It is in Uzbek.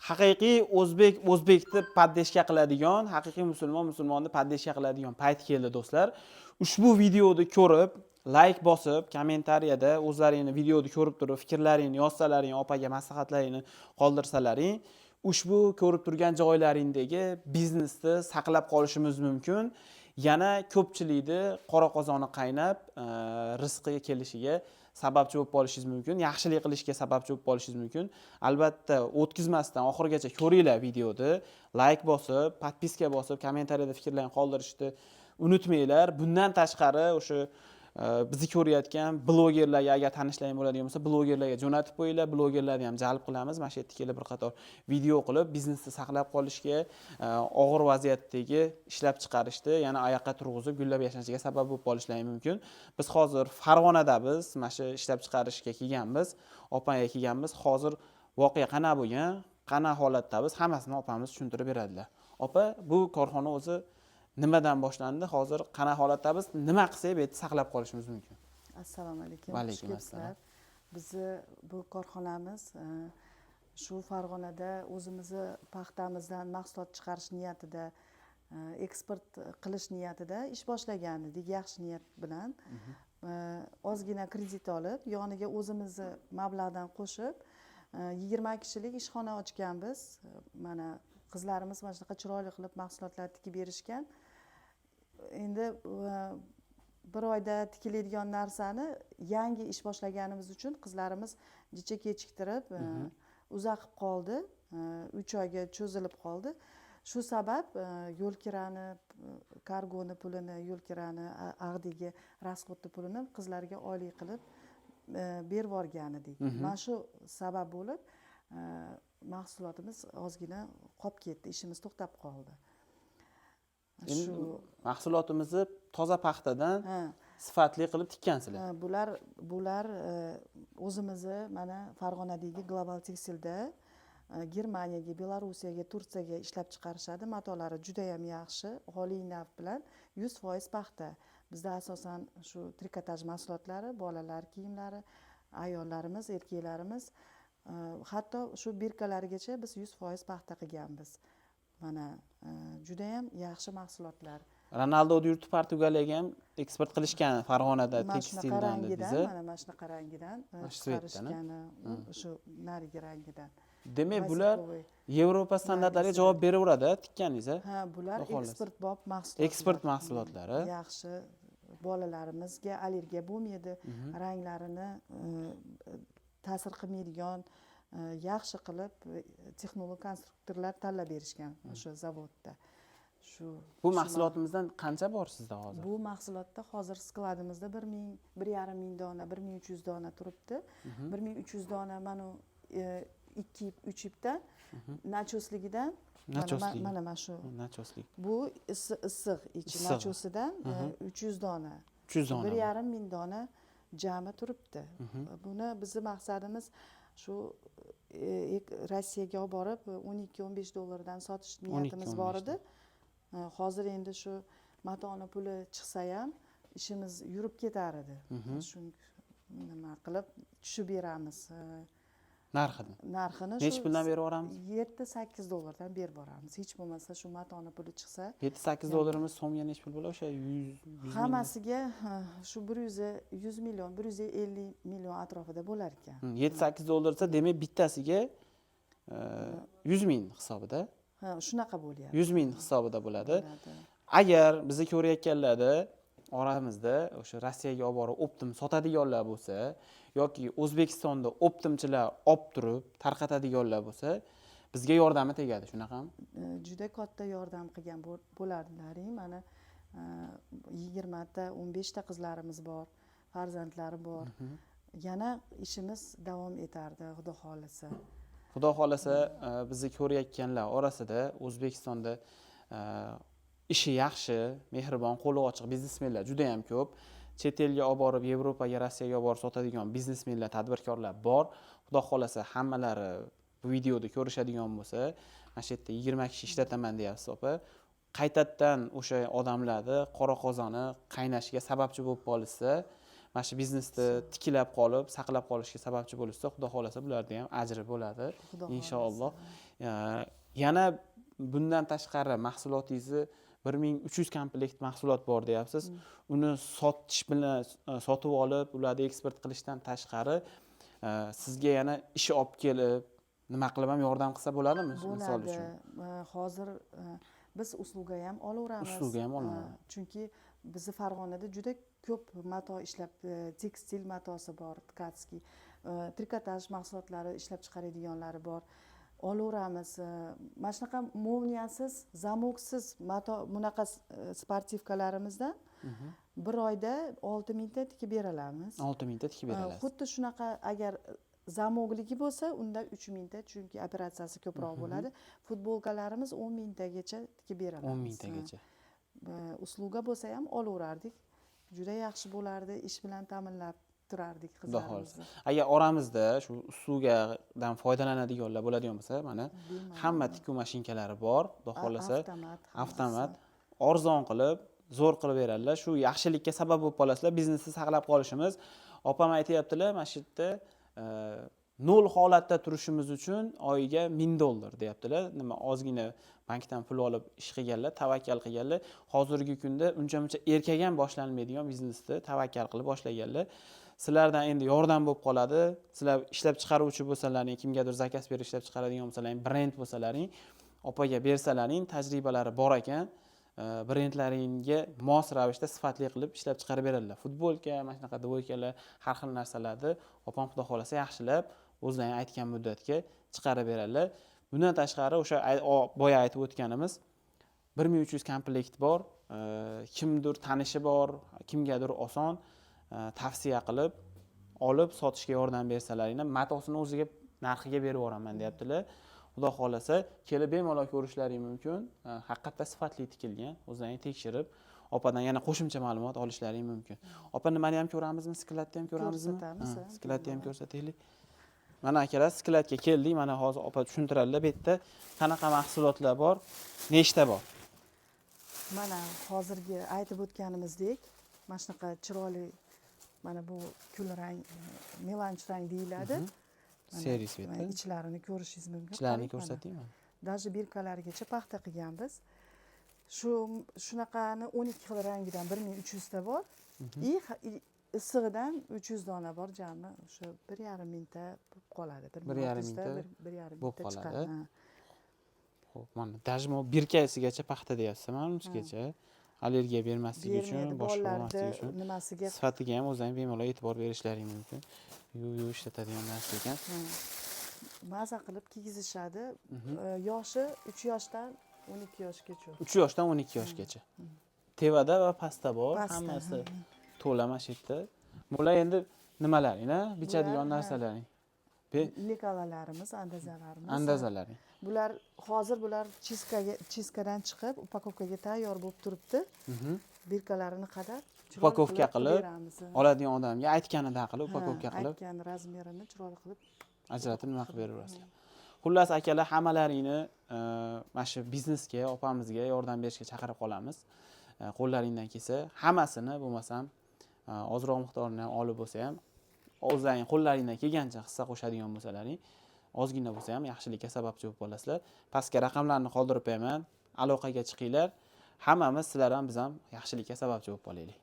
haqiqiy o'zbekni paddeshka qiladigan, haqiqiy musulmonni paddeshka qiladigan payt keldi do'stlar. Ushbu videoni ko'rib, like bosib, kommentariyada o'zlaringni videoni ko'rib turib, fikrlaringni yozsalaring, opaga maslahatlaringni qoldirsalaring, ushbu ko'rib turgan joylaringdagi biznesni saqlab qolishimiz mumkin. Yana ko'pchilikni qora qozoni qaynab, rizqiga kelishiga sababchi bo'lib qolishingiz mumkin, yaxshilik qilishga sababchi bo'lib qolishingiz mumkin. Albatta, o'tkazmasdan oxirigacha ko'ringlar videoni, like bosib, podpiska bosib, kommentariyada fikrlaringizni qoldirishni unutmanglar. Bundan tashqari o'sha bizni ko'rayotgan blogerlarga agar tanishlaring bo'ladigan bo'lsa, blogerlarga jo'natib qo'yinglar. Blogerlarni ham jalb qilamiz. Mana shu yerda kelib bir qator video qilib, biznesni saqlab qolishga, og'ir vaziyatdagi ishlab chiqarishda yana oyoqqa turg'izib, gullab yashashiga sabab bo'lib qolishlari mumkin. Biz hozir Farg'onadamiz, mana shu ishlab chiqarishga kelganmiz, opaga kelganmiz. Hozir voqea qana bo'lgan, qana holatdamiz, hammasini opamiz tushuntirib beradilar. Opa, bu korxona o'zi nimadan boshlandi? Hozir qana holatdamiz? Nima qilsak bu yerda saqlab qolishimiz mumkin? Assalomu alaykum. Va alaykum assalom. Bizni bu korxonamiz shu Farg'onada o'zimizni paxtamizdan mahsulot chiqarish niyatida, eksport qilish niyatida ish boshlagan edik, yaxshi niyat bilan. Ozgina kredit olib, yoniga o'zimizni mablag'dan qo'shib 20 kishilik ishxona ochganmiz. Mana qizlarimiz mana shunaqa chiroyli qilib mahsulotlar tikib berishgan. Endi bir oyda tikiladigan narsani yangi ish boshlaganimiz uchun qizlarimiz jicha kechiktirib uzaqib qoldi, 3 oyga cho'zilib qoldi. Shu sabab yo'l kirani, kargoni pulini, yo'l kirani, ag'dagi rasxodni pulini qizlarga oylik qilib berib yuborgan edik. Mana shu sabab bo'lib mahsulotimiz ozgina qolib ketdi, ishimiz to'xtab qoldi. Shu mahsulotimizni toza paxtadan sifatli qilib tikkansizlar. Bular o'zimizni mana Farg'onadagi Global Tekstilda Germaniyaga, Belorussiyaga, Turkiyaga ishlab chiqarishadi. Matolari juda ham yaxshi, oliy nav bilan 100% paxta. Bizda asosan shu trikotaj mahsulotlari, bolalar kiyimlari, ayollarimiz, erkaklarimiz, hatto shu birkalarigacha biz 100% paxta qilganmiz. Mana juda ham yaxshi mahsulotlar. Ronaldo yurti Portugaliyaga ham eksport qilishgan Farg'onada tekstildan bizni. Mana shunaqa rangidan chiqarishgan, shu narigi rangidan. Demak, bular Yevropa standartlariga javob beraveradi tikkaningiz. Ha, bular eksportbop mahsulotlar. Eksport mahsulotlari. Yaxshi, bolalarimizga allergiya bo'lmaydi, ranglarini ta'sir qilmaydigan yaxshi qilib texnolog konstruktorlar tanlab berishgan o'sha zavodda. Bu mahsulotimizdan qancha bor sizda hozir? Bu mahsulotda hozir skladimizda 1,5 dona, 1300 dona turibdi. 1300 dona mana 2-3 ipdan nachosligidan mana shu nachoslik. Bu issiq ichi nachosidan 300 dona. 300 dona. 1,5 dona jami turibdi. Buni bizning maqsadimiz shu Rossiyaga olib borib 12-15 dollardan sotish niyatimiz bor edi. Hozir endi shu matoni puli chiqsa ham ishimiz yurib ketar edi. Shunga nima qilib tushib beramiz. Narxini necha puldan berib yuboramiz? 7-8 dollardan berib boramiz. Hech bo'lmasa shu matoni puli chiqsa, 7-8 dollarimiz so'mga necha pul bo'ladi? O'sha 100 hammasiga shu 100 million, 150 million atrofida bo'lar ekan. 7-8 dollar desa, demak bittasiga 100 ming hisobida. Ha, shunaqa bo'lyapti. 100 ming hisobida bo'ladi. Agar bizni ko'rayotganlarda oramizda o'sha Rossiyaga olib borib optim sotadiganlar bo'lsa yoki O'zbekistonda optimchilar olib turib tarqatadiganlar bo'lsa, bizga yordami tegadi, shunaqami? Juda katta yordam qilgan bo'lardilaring. Mana 20 ta, 15 ta qizlarimiz bor, farzandlari bor. Yana ishimiz davom etardi, Xudo xolasa. Xudo xolasa bizni ko'rayotganlar orasida O'zbekistonda ishi yaxshi, mehribon, qo'li ochiq biznesmenlar juda ham ko'p. Chet elga olib borib, Yevropaga, Rossiyaga olib borib sotadigan biznesmenlar, tadbirkorlar bor. Xudo xolasa hammalari bu videoda ko'rishadigan bo'lsa, mana shu yerda 20 kishi ishlataman deyapsiz, opa. Qaytadan o'sha odamlarni qora qozoni qaynashiga sababchi bo'lib qolsa, mana shu biznesni tiklab qolib, saqlab qolishga sababchi bo'lishsa, xudo xolasa bularda ham ajri bo'ladi. Xudo Inshaalloh. Yana bundan tashqari mahsulotingizni 1300 komplekt mahsulot bor deyapsiz. Uni sotish bilan sotib olib, ularni eksport qilishdan tashqari sizga yana ish olib kelib, nima qilib ham yordam qilsa bo'ladimi? Misol uchun. Hozir biz usluga ham olaveramiz. Usluga ham olaman. Chunki bizni Farg'onada juda ko'p mato ishlab, tekstil matosi bor, tkatskiy, trikotaj mahsulotlari ishlab chiqaradiganlari bor. Olaveramiz. Mana shunaqa molniyasiz, zamoksiz mato bunaqa sportivkalarimizdan bir oyda 6000 ta tikib beramiz. 6000 ta tikib berasiz. Xuddi shunaqa agar zamogligi bo'lsa, unda 3000 ta, chunki operatsiyasi ko'proq bo'ladi. Futbolkalarimiz 10 000 tagacha tikib beramiz. 10 000 tagacha. Usluga bo'lsa ham olaverardik. Juda yaxshi bo'lardi, ish bilan ta'minlab turardik qizlarimizni. Agar oramizda shu uslugadan foydalanadiganlar bo'ladigan bo'lsa, mana hamma tikuv mashinkalari bor, xudo xolasa avtomat, arzon qilib, zo'r qilib beradilar. Shu yaxshilikka sabab bo'lib qolasizlar, biznesni saqlab qolishimiz. Opam aytayaptilar, mana shu yerda nol holatda turishimiz uchun oyiga $1000 deyaptilar. Nima ozgina bankdan pul olib ish qilganlar, tavakkal qilganlar. Hozirgi kunda uncha-muncha erkak ham boshlanmaydigan biznesni tavakkal qilib boshlaganlar. Sizlardan endi yordam bo'lib qoladi. Sizlar ishlab chiqaruvchi bo'lsalaring, kimgadir zakaz berib ishlab chiqaradigan bo'lsalaring, brend bo'lsalaring, opaga bersalaring, tajribalari bor ekan. Brendlaringga mos ravishda sifatli qilib ishlab chiqarib beradilar. Futbolka, mana shunaqa dvoykalar, har xil narsalarni opam xudo xolasa yaxshilab o'zlari aytgan muddatga chiqarib beradilar. Bundan tashqari o'sha boya aytib o'tganimiz 1300 komplekt bor. Kimdir tanishi bor, kimgadir oson tavsiya qilib olib sotishga yordam bersalaringlar, matosini o'ziga narxiga berib yuboraman deyaptilar. Xudo xolasa kelib bemalol ko'rishlaring mumkin. Haqiqatda sifatli tikilgan, o'zlaring tekshirib, opadan yana qo'shimcha ma'lumot olishlaring mumkin. Opa, nimani ham ko'ramizmi? Sklatni ham ko'ramizmi? Sklatni ham ko'rsataylik. Mana akalar, sklatga keldik. Mana hozir opa tushuntiradilar. Bu yerda qanaqa mahsulotlar bor, nechta bor? Mana hozirgi aytib o'tganimizdek, mana shunaqa chiroyli, mana bu kulrang, melanj rang deyiladi. Servis beti. Ichlarini ko'rishingiz mumkin. Ichlarini ko'rsataymi? Даже birkalargacha paxta qilganmiz. Shunaqani 12 xil rangidan 1300 ta bor. Issig'idan 300 dona bor, jami o'sha 1,5 ta bo'lib qoladi. 1,5 ta 1,5 ta chiqadi. Xo'p, mana dajmo birkasigacha paxta deyapsiz, mana unisigacha. Allergiya bermasligi uchun, boshqa bo'lmasligi uchun. Nimasiga sifatiga ham o'zlaring bemalol e'tibor berishlaring mumkin. Yuv ishlatadigan narsa ekan. Maza qilib kiygizishadi. Yoshi 3 yoshdan 12 yoshgacha. 3 yoshdan 12 yoshgacha. Tevada va pastda bor, hammasi to'la mana shu yerda. Bular endi nimalaring-a? Bichadigan narsalaring. Lekalalarimiz, andazalarimiz. Andazalaring. Bular hozir chiskadan chiqib, upakovkaga tayyor bo'lib turibdi. Birkalarini qadar upakovka qilib, oladigan odamga aytganidan qilib, upakovka qilib, aytgan razmerini chiroyli qilib ajratib nima qilib beraverasizlar. Xullas akalar, hammalaringni mana shu biznesga, opamizga yordam berishga chaqirib qolamiz. Qo'llaringdan kelsa, hammasini bo'lmasam ozroq miqdorini ham olib bo'lsa ham, o'zlaring qo'llaringdan kelgancha hissa qo'shadigan bo'lsalaring, ozgina bo'lsa ham yaxshilikka sababchi bo'lib qolasizlar. Pastga raqamlarni qoldirib qo'yaman, aloqaga chiqinglar. Hammamiz sizlar ham biz ham yaxshilikka sababchi bo'lib qolaylik.